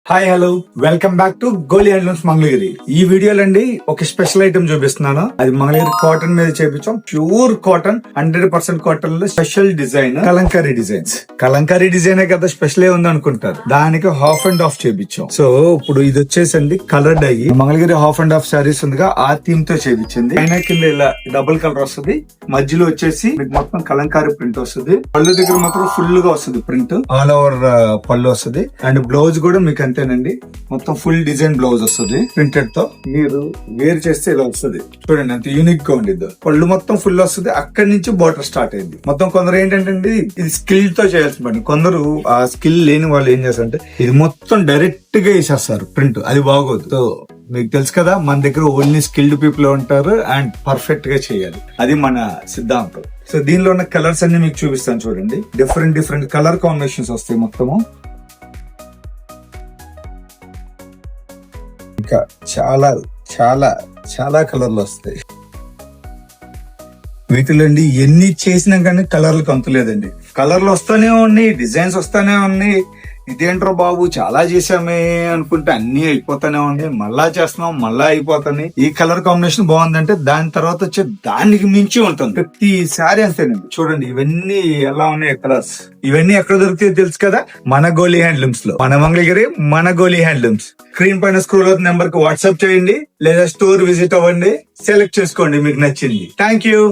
Hi hello welcome back to Goli handlooms Mangalagiri. ఈ వీడియోలో అండి ఒక స్పెషల్ ఐటమ్ చూపిస్తున్నాను. అది మంగళగిరి కాటన్ మీద చేపించాం. ప్యూర్ కాటన్, 100% కాటన్ లో special design Kalamkari designs. Kalamkari design కదా స్పెషల్ ఉంది అనుకుంటారు, దానికి హాఫ్ అండ్ హాఫ్ చేపించాం. సో ఇప్పుడు ఇది వచ్చేసండి కలర్డ్ అయ్యి Mangalagiri half and half saris ఉందిగా ఆ థీమ్ తో చేపించింది. అయినా కింద ఇలా డబుల్ కలర్ వస్తుంది, మధ్యలో వచ్చేసి మీకు మొత్తం కలంకారీ ప్రింట్ వస్తుంది. పళ్ళు దగ్గర మాత్రం ఫుల్ గా వస్తుంది ప్రింట్, ఆల్ ఓవర్ పళ్ళు వస్తుంది. అండ్ బ్లౌజ్ కూడా మీకు అంతేనండి, మొత్తం ఫుల్ డిజైన్ బ్లౌజ్ వస్తుంది ప్రింటెడ్ తో. మీరు వేర్ చేస్తే ఇలా వస్తుంది చూడండి, అంత యూనిక్ గా ఉండేది. పళ్ళు మొత్తం ఫుల్ వస్తుంది, అక్కడి నుంచి బార్డర్ స్టార్ట్ అయింది. మొత్తం కొందరు ఏంటంటే ఇది స్కిల్ తో చేయాల్సిన పని, కొందరు ఆ స్కిల్ లేని వాళ్ళు ఏం చేస్తారంటే ఇది మొత్తం డైరెక్ట్ గా వేసేస్తారు ప్రింట్, అది బాగోదు. సో మీకు తెలుసు కదా, మన దగ్గర ఓన్లీ స్కిల్డ్ పీపుల్ ఉంటారు అండ్ పర్ఫెక్ట్ గా చేయాలి, అది మన సిద్ధాంతం. సో దీనిలో ఉన్న కలర్స్ అన్ని మీకు చూపిస్తాను చూడండి. డిఫరెంట్ కలర్ కాంబినేషన్స్ వస్తాయి మొత్తము. ఇంకా చాలా చాలా చాలా కలర్లు వస్తాయి వీటిలో. ఎన్ని చేసినా కానీ కలర్లకు అంతులేదండి. కలర్లు వస్తానే ఉన్నాయి, డిజైన్స్ వస్తానే ఉన్నాయి. ఇదేంట్రో బాబు చాలా చేసామే అనుకుంటే అన్ని అయిపోతానే ఉన్నాయి, మళ్ళా చేస్తున్నాం మళ్ళా అయిపోతాయి. ఈ కలర్ కాంబినేషన్ బాగుందంటే దాని తర్వాత వచ్చే దానికి మించి ఉంటుంది ప్రతిసారి అంతేనండి. చూడండి ఇవన్నీ ఎలా ఉన్నాయి కలర్స్. ఇవన్నీ ఎక్కడ దొరుకుతాయో తెలుసు కదా, మన గోలీ హ్యాండ్లూమ్స్ లో, మన మంగళగిరి మన గోలీ హ్యాండ్లూమ్స్. స్క్రీన్ పైన స్క్రోల్ అవుతున్న నెంబర్ కి వాట్సాప్ చేయండి, లేదా స్టోర్ విజిట్ అవ్వండి, సెలెక్ట్ చేసుకోండి మీకు నచ్చింది. Thank you.